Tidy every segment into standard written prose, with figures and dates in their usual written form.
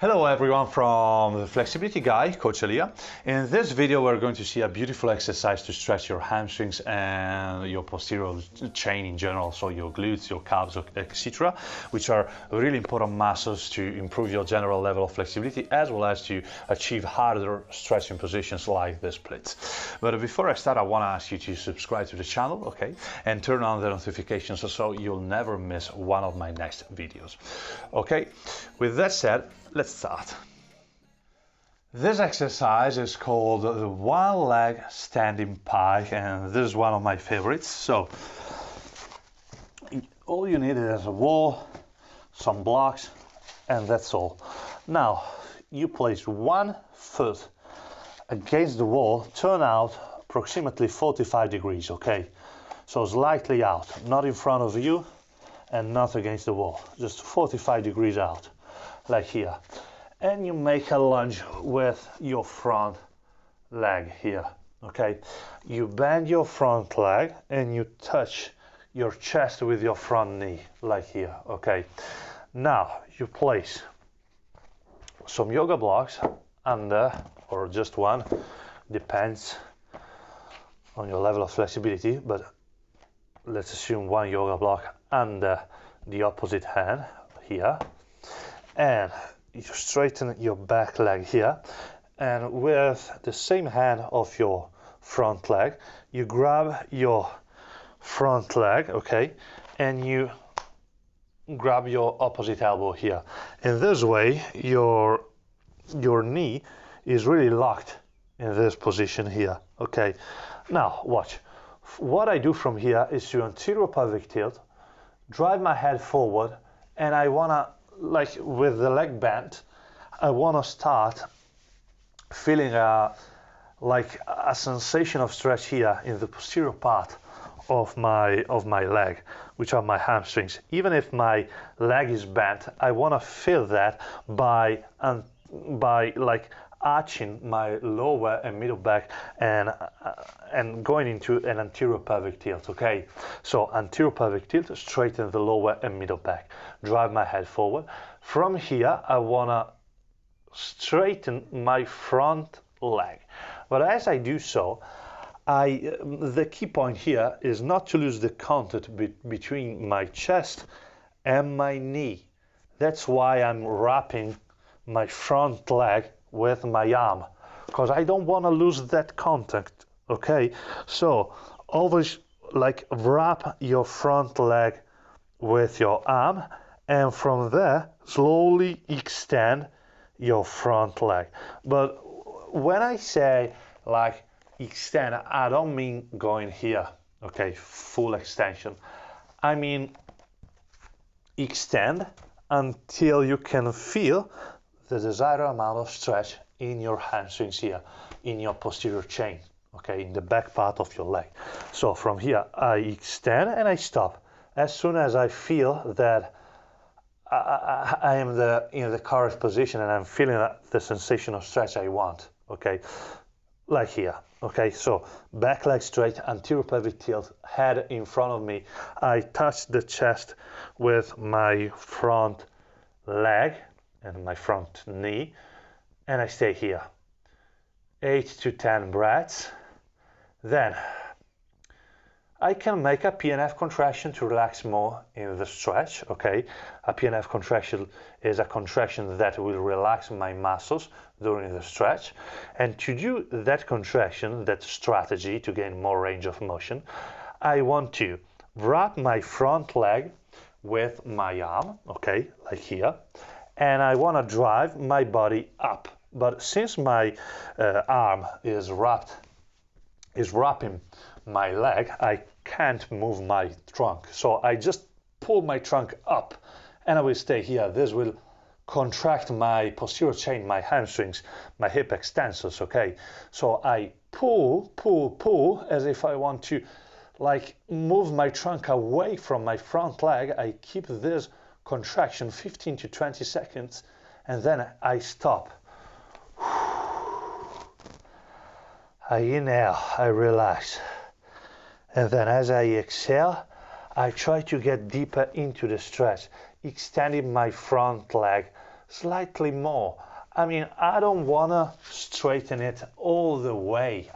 Hello everyone from the Flexibility Guy, Coach Elia. In this video we're going to see a beautiful exercise to stretch your hamstrings and your posterior chain in general, so your glutes, your calves, etc., which are really important muscles to improve your general level of flexibility as well as to achieve harder stretching positions like the splits. But before I start, I want to ask you to subscribe to the channel, okay, and turn on the notifications so you'll never miss one of my next videos. Okay, with that said, let's start. This exercise is called the one leg standing pike, and this is one of my favorites. So all you need is a wall, some blocks, and that's all. Now you place one foot against the wall, turn out approximately 45 degrees, okay? So slightly out, not in front of you and not against the wall, just 45 degrees out, like here. And you make a lunge with your front leg here, okay? You bend your front leg and you touch your chest with your front knee, like here, okay? Now you place some yoga blocks under, or just one, depends on your level of flexibility, but let's assume one yoga block under the opposite hand here, and you straighten your back leg here, and with the same hand of your front leg you grab your front leg, okay, and you grab your opposite elbow here. In this way your knee is really locked in this position here, okay? Now watch. What I do from here is to anterior pelvic tilt, drive my head forward, and I wanna, like with the leg bent, I want to start feeling like a sensation of stretch here in the posterior part of my leg, which are my hamstrings. Even if my leg is bent, I want to feel that by like arching my lower and middle back and going into an anterior pelvic tilt, okay? So anterior pelvic tilt, straighten the lower and middle back, drive my head forward. From here I want to straighten my front leg, but as I do so, the key point here is not to lose the contact between my chest and my knee. That's why I'm wrapping my front leg with my arm, because I don't want to lose that contact, okay? So always like wrap your front leg with your arm, and from there slowly extend your front leg. But when I say like extend, I don't mean going here, okay, full extension. I mean extend until you can feel the desired amount of stretch in your hamstrings here, in your posterior chain, okay, in the back part of your leg. So from here I extend and I stop. As soon as I feel that I am in the correct position and I'm feeling the sensation of stretch I want, okay, like here, okay? So back leg straight, anterior pelvic tilt, head in front of me. I touch the chest with my front leg and my front knee, and I stay here. 8 to 10 breaths. Then I can make a PNF contraction to relax more in the stretch, okay? A PNF contraction is a contraction that will relax my muscles during the stretch. And to do that contraction, that strategy to gain more range of motion, I want to wrap my front leg with my arm, okay, like here, and I want to drive my body up. But since my arm is wrapping my leg, I can't move my trunk. So I just pull my trunk up and I will stay here. This will contract my posterior chain, my hamstrings, my hip extensors, okay? So I pull as if I want to like move my trunk away from my front leg. I keep this contraction 15 to 20 seconds and then I stop. I inhale, I relax, and then as I exhale, I try to get deeper into the stretch, extending my front leg slightly more. I mean, I don't want to straighten it all the way.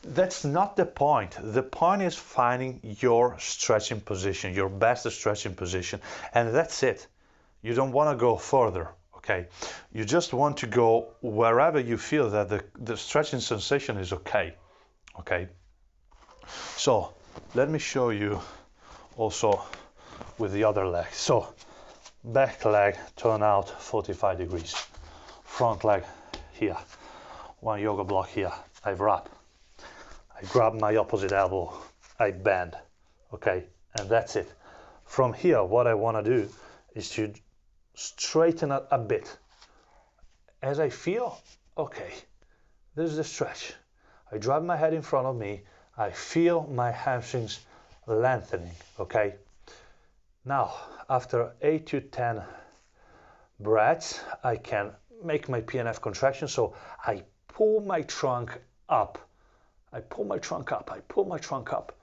That's not the point. The point is finding your stretching position, your best stretching position, and that's it. You don't want to go further, okay? You just want to go wherever you feel that the stretching sensation is okay, okay? So let me show you also with the other leg. So back leg turn out 45 degrees. Front leg here, one yoga block here, I wrap, I grab my opposite elbow, I bend, okay, and that's it. From here, what I want to do is to straighten it a bit. As I feel, okay, this is the stretch. I drop my head in front of me, I feel my hamstrings lengthening, okay. Now, after 8 to 10 breaths, I can make my PNF contraction, so I pull my trunk up. I pull my trunk up, I pull my trunk up.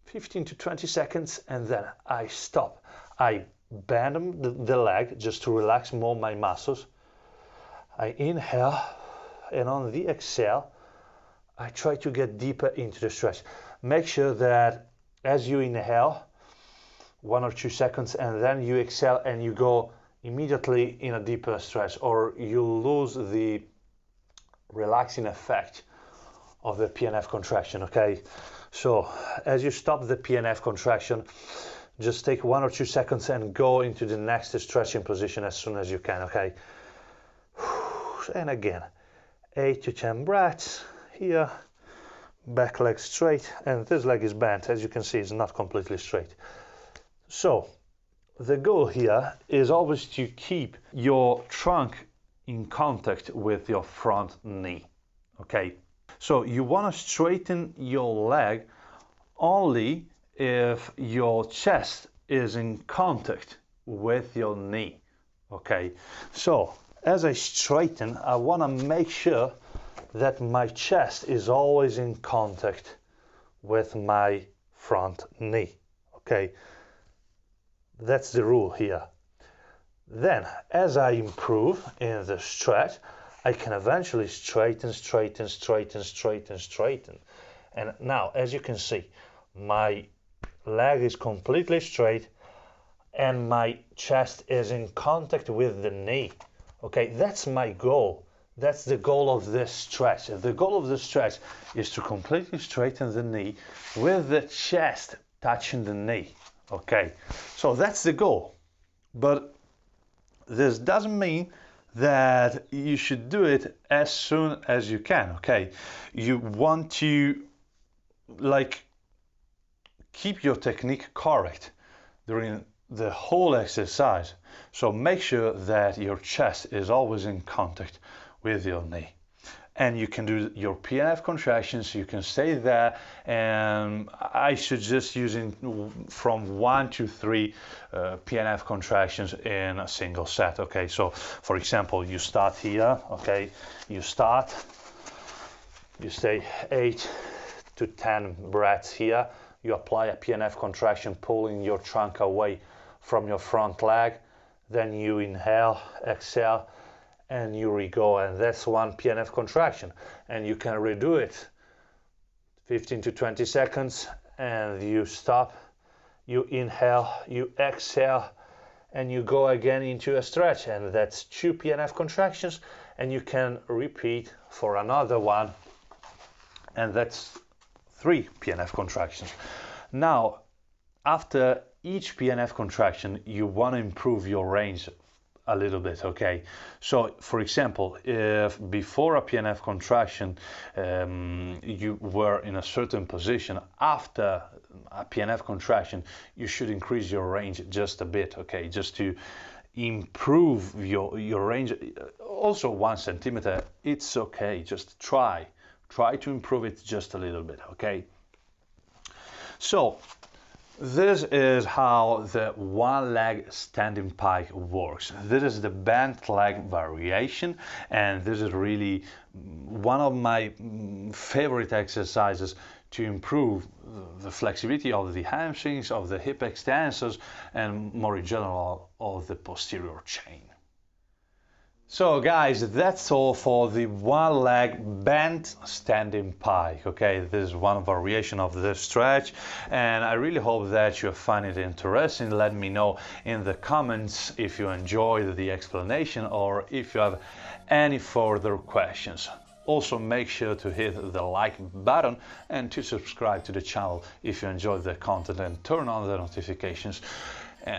15 to 20 seconds, and then I stop. I bend the leg just to relax more my muscles. I inhale, and on the exhale, I try to get deeper into the stretch. Make sure that as you inhale, 1 or 2 seconds, and then you exhale and you go immediately in a deeper stretch, or you lose the relaxing effect of the PNF contraction, okay? So as you stop the PNF contraction, just take 1 or 2 seconds and go into the next stretching position as soon as you can, okay? And again, 8 to 10 breaths here, back leg straight, and this leg is bent. As you can see, it's not completely straight. So the goal here is always to keep your trunk in contact with your front knee, okay? So you want to straighten your leg only if your chest is in contact with your knee, okay? So as I straighten, I want to make sure that my chest is always in contact with my front knee, okay? That's the rule here. Then, as I improve in the stretch, I can eventually straighten. And now, as you can see, my leg is completely straight and my chest is in contact with the knee. Okay, that's my goal. That's the goal of this stretch. The goal of this stretch is to completely straighten the knee with the chest touching the knee. Okay, so that's the goal. But this doesn't mean that you should do it as soon as you can, okay? You want to keep your technique correct during the whole exercise. So make sure that your chest is always in contact with your knee. And you can do your PNF contractions, you can stay there, and I suggest using from 1 to 3 PNF contractions in a single set, okay? So, for example, you start here, okay? You start, you stay 8 to 10 breaths here, you apply a PNF contraction, pulling your trunk away from your front leg, then you inhale, exhale, and you re-go, and that's 1 PNF contraction, and you can redo it 15 to 20 seconds, and you stop, you inhale, you exhale, and you go again into a stretch, and that's 2 PNF contractions, and you can repeat for another one, and that's 3 PNF contractions. Now, after each PNF contraction, you want to improve your range a little bit, okay? So, for example, if before a PNF contraction you were in a certain position, after a PNF contraction, you should increase your range just a bit, okay? Just to improve your range. Also 1 centimeter, it's okay, just try to improve it just a little bit, okay? So, this is how the one leg standing pike works. This is the bent leg variation, and this is really one of my favorite exercises to improve the flexibility of the hamstrings, of the hip extensors, and more in general of the posterior chain. So guys, that's all for the one leg bent standing pike. Okay, this is one variation of the stretch, and I really hope that you find it interesting. Let me know in the comments if you enjoyed the explanation or if you have any further questions. Also, make sure to hit the like button and to subscribe to the channel if you enjoyed the content, and turn on the notifications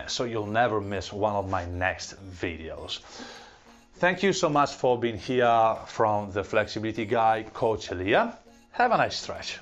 so you'll never miss one of my next videos. Thank you so much for being here from the Flexibility Guy, Coach Elia. Have a nice stretch.